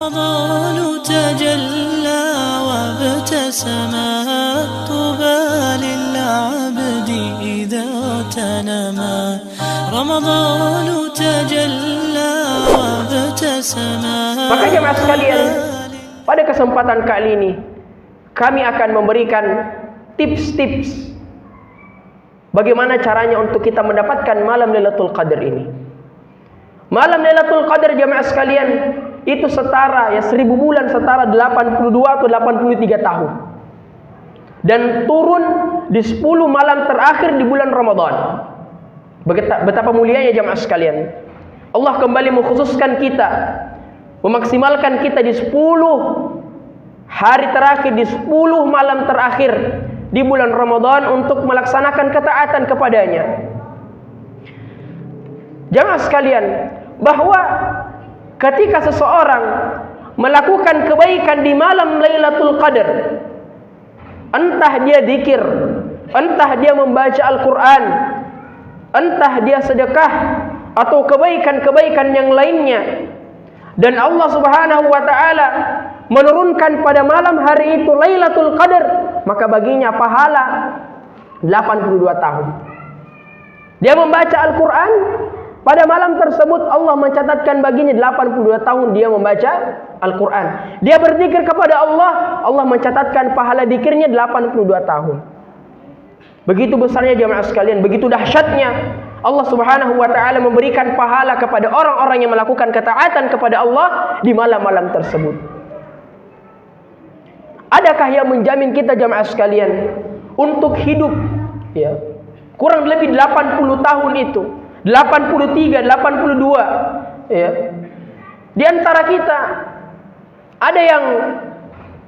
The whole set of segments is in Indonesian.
رمضان تجلى وابتسما طوبى للعبد إذا تنما رمضان تجلى وابتسما. Maka jemaah sekalian, pada kesempatan kali ini kami akan memberikan tips-tips bagaimana caranya untuk kita mendapatkan malam Lailatul Qadar ini. Malam Lailatul Qadar jemaah sekalian itu setara 1000 bulan, setara 82 atau 83 tahun. Dan turun di 10 malam terakhir di bulan Ramadan. Betapa mulianya jemaah sekalian. Allah kembali mengkhususkan kita, memaksimalkan kita di 10 hari terakhir, di 10 malam terakhir di bulan Ramadan untuk melaksanakan ketaatan kepadanya. Jemaah sekalian, bahwa ketika seseorang melakukan kebaikan di malam Lailatul Qadar, entah dia zikir, entah dia membaca Al-Quran, entah dia sedekah atau kebaikan-kebaikan yang lainnya, dan Allah Subhanahu wa taala menurunkan pada malam hari itu Lailatul Qadar, maka baginya pahala 82 tahun. Dia membaca Al-Quran, pada malam tersebut Allah mencatatkan baginya 82 tahun dia membaca Al-Quran. Dia berzikir kepada Allah, Allah mencatatkan pahala zikirnya 82 tahun. Begitu besarnya jemaah sekalian, begitu dahsyatnya Allah Subhanahu wa taala memberikan pahala kepada orang-orang yang melakukan ketaatan kepada Allah di malam-malam tersebut. Adakah yang menjamin kita jemaah sekalian untuk hidup kurang lebih 80 tahun itu, 83, 82 Di antara kita ada yang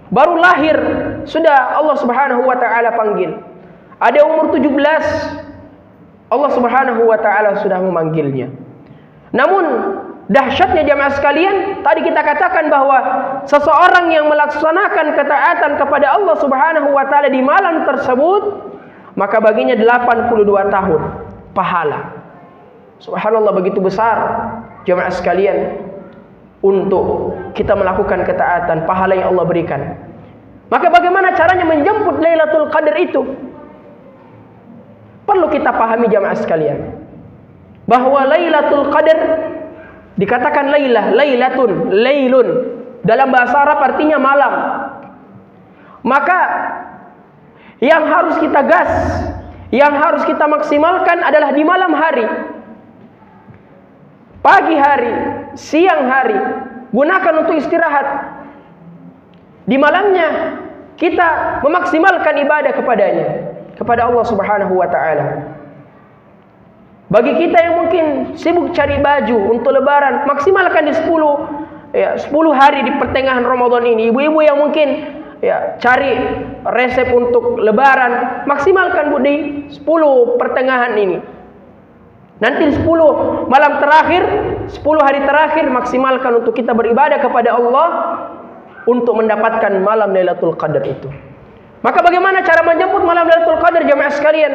baru lahir sudah Allah Subhanahu wa taala panggil. Ada umur 17, Allah Subhanahu wa taala sudah memanggilnya. Namun dahsyatnya jemaah sekalian, tadi kita katakan bahwa seseorang yang melaksanakan ketaatan kepada Allah Subhanahu wa taala di malam tersebut, maka baginya 82 tahun pahala. Subhanallah, begitu besar jemaah sekalian untuk kita melakukan ketaatan, pahala yang Allah berikan. Maka bagaimana caranya menjemput Lailatul Qadar itu? Perlu kita pahami jemaah sekalian bahwa Lailatul Qadar dikatakan lailah, lailatun, lailun, dalam bahasa Arab artinya malam. Maka yang harus kita gas, yang harus kita maksimalkan adalah di malam hari. Pagi hari, siang hari, gunakan untuk istirahat. Di malamnya kita memaksimalkan ibadah kepadanya, kepada Allah Subhanahu wa taala. Bagi kita yang mungkin sibuk cari baju untuk lebaran, maksimalkan di 10 hari di pertengahan Ramadan ini. Ibu-ibu yang mungkin cari resep untuk lebaran, maksimalkan di 10 pertengahan ini. Nanti 10 malam terakhir, 10 hari terakhir maksimalkan untuk kita beribadah kepada Allah untuk mendapatkan malam Lailatul Qadar itu. Maka bagaimana cara menjemput malam Lailatul Qadar jemaah sekalian?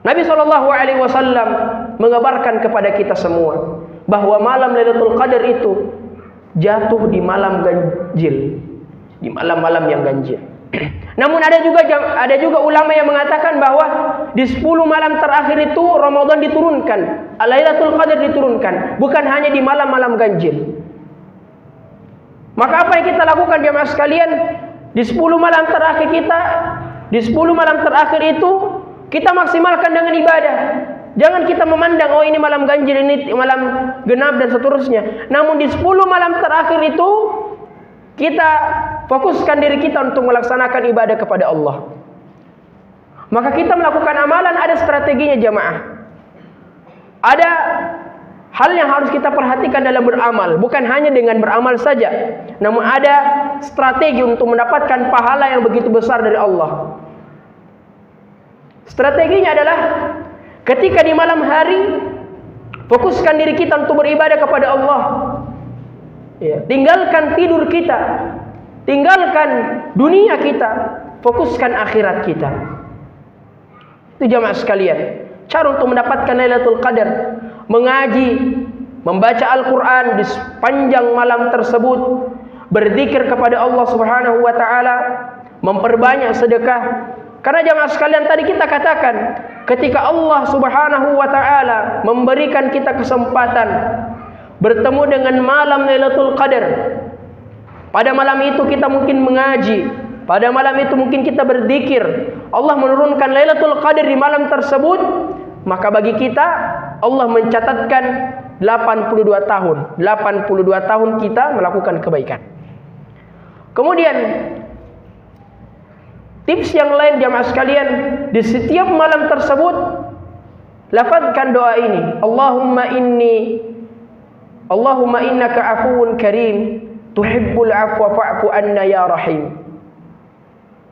Nabi SAW mengabarkan kepada kita semua bahwa malam Lailatul Qadar itu jatuh di malam ganjil, di malam-malam yang ganjil. Namun ada juga ulama yang mengatakan bahwa di 10 malam terakhir itu Ramadan diturunkan, Lailatul Qadar diturunkan, bukan hanya di malam-malam ganjil. Maka apa yang kita lakukan jemaah sekalian? Di 10 malam terakhir kita, di 10 malam terakhir itu kita maksimalkan dengan ibadah. Jangan kita memandang oh ini malam ganjil, ini malam genap dan seterusnya. Namun di 10 malam terakhir itu kita fokuskan diri kita untuk melaksanakan ibadah kepada Allah. Maka kita melakukan amalan, ada strateginya jemaah. Ada hal yang harus kita perhatikan dalam beramal, bukan hanya dengan beramal saja, namun ada strategi untuk mendapatkan pahala yang begitu besar dari Allah. Strateginya adalah ketika di malam hari, fokuskan diri kita untuk beribadah kepada Allah. Tinggalkan tidur kita, tinggalkan dunia kita, fokuskan akhirat kita. Itu jamaah sekalian, cara untuk mendapatkan Lailatul Qadar, mengaji membaca Al-Quran di sepanjang malam tersebut, berzikir kepada Allah Subhanahu wa Ta'ala, memperbanyak sedekah. Karena jamaah sekalian, tadi kita katakan, ketika Allah Subhanahu wa Ta'ala memberikan kita kesempatan bertemu dengan malam Lailatul Qadar, pada malam itu kita mungkin mengaji, pada malam itu mungkin kita berzikir, Allah menurunkan Lailatul Qadar di malam tersebut, maka bagi kita Allah mencatatkan 82 tahun. 82 tahun kita melakukan kebaikan. Kemudian tips yang lain jamaah sekalian, di setiap malam tersebut lafazkan doa ini. Allahumma innaka afuwun karim tuhibbul afwa fa'fu anna ya rahim.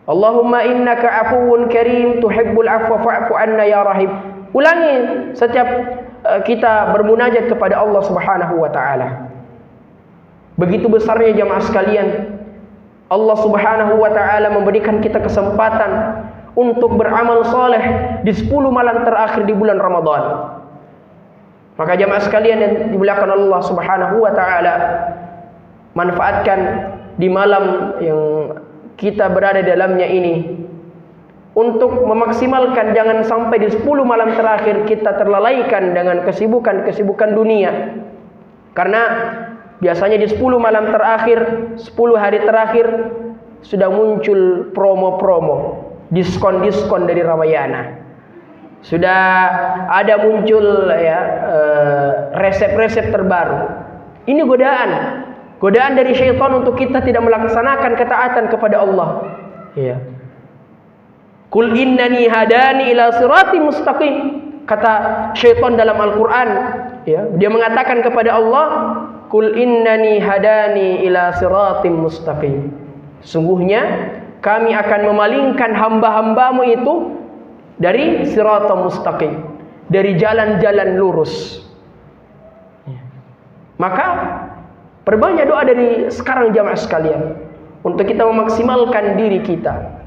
Allahumma innaka afuwun karim tuhibbul afwa fa'fu anna ya rahim. Ulangi setiap kita bermunajat kepada Allah Subhanahu wa Ta'ala. Begitu besarnya jamaah sekalian, Allah Subhanahu wa Ta'ala memberikan kita kesempatan untuk beramal soleh di 10 malam terakhir di bulan Ramadan. Maka jamaah sekalian yang dimuliakan Allah Subhanahu wa Ta'ala, manfaatkan di malam yang kita berada dalamnya ini untuk memaksimalkan, jangan sampai di 10 malam terakhir kita terlalaikan dengan kesibukan-kesibukan dunia. Karena biasanya di 10 malam terakhir, 10 hari terakhir sudah muncul promo-promo, diskon-diskon dari Ramayana. Sudah ada muncul ya resep-resep terbaru. Ini godaan dari syaitan untuk kita tidak melaksanakan ketaatan kepada Allah. Ya. Qul innani hadani ila siratim mustaqim, kata syaitan dalam Al-Quran. Ya, dia mengatakan kepada Allah, Qul innani hadani ila siratim mustaqim. Sungguhnya kami akan memalingkan hamba-hambamu itu dari siratal mustaqim, dari jalan-jalan lurus. Maka perbanyak doa dari sekarang jamaah sekalian untuk kita memaksimalkan diri kita.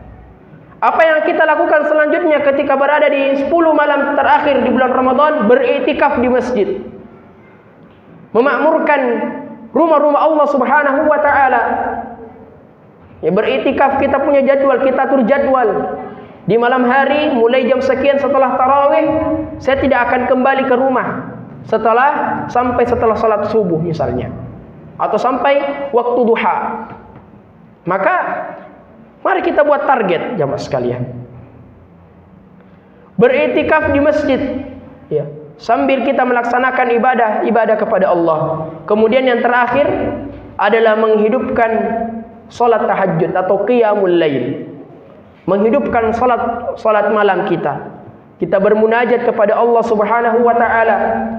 Apa yang kita lakukan selanjutnya ketika berada di 10 malam terakhir di bulan Ramadan? Beriktikaf di masjid, memakmurkan rumah-rumah Allah Subhanahu wa Ta'ala. Ya, beriktikaf kita punya jadwal, kita atur jadwal. Di malam hari mulai jam sekian setelah tarawih, saya tidak akan kembali ke rumah sampai setelah salat subuh misalnya, atau sampai waktu duha. Maka mari kita buat target jamaah sekalian, beriktikaf di masjid, ya, sambil kita melaksanakan ibadah kepada Allah. Kemudian yang terakhir adalah menghidupkan salat tahajud atau qiyamul lail, menghidupkan salat malam kita. Kita bermunajat kepada Allah Subhanahu wa Ta'ala.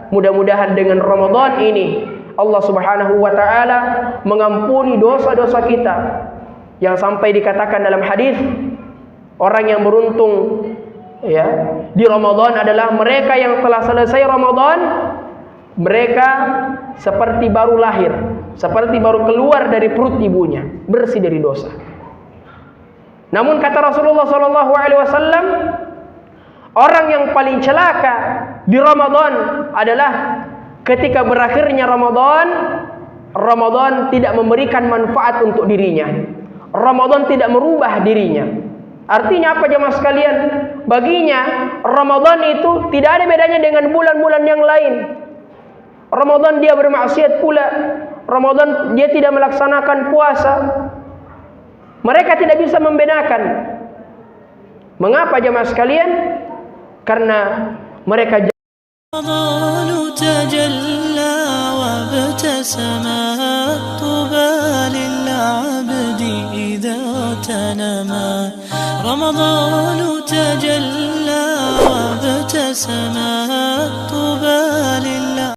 Mudah-mudahan dengan Ramadan ini Allah Subhanahu wa Ta'ala mengampuni dosa-dosa kita. Yang sampai dikatakan dalam hadis, orang yang beruntung ya di Ramadan adalah mereka yang telah selesai Ramadan, mereka seperti baru lahir, seperti baru keluar dari perut ibunya, bersih dari dosa. Namun kata Rasulullah SAW, orang yang paling celaka di Ramadan adalah ketika berakhirnya Ramadan tidak memberikan manfaat untuk dirinya. Ramadan tidak merubah dirinya. Artinya apa jemaah sekalian? Baginya Ramadan itu tidak ada bedanya dengan bulan-bulan yang lain. Ramadan dia bermaksiat pula. Ramadan dia tidak melaksanakan puasa. Mereka tidak bisa membedakan. Mengapa jemaah sekalian? Karena mereka رمضان تجلى وابتسما طوبى للعبد إذا تنما رمضان تجلى وابتسما طوبى للعبد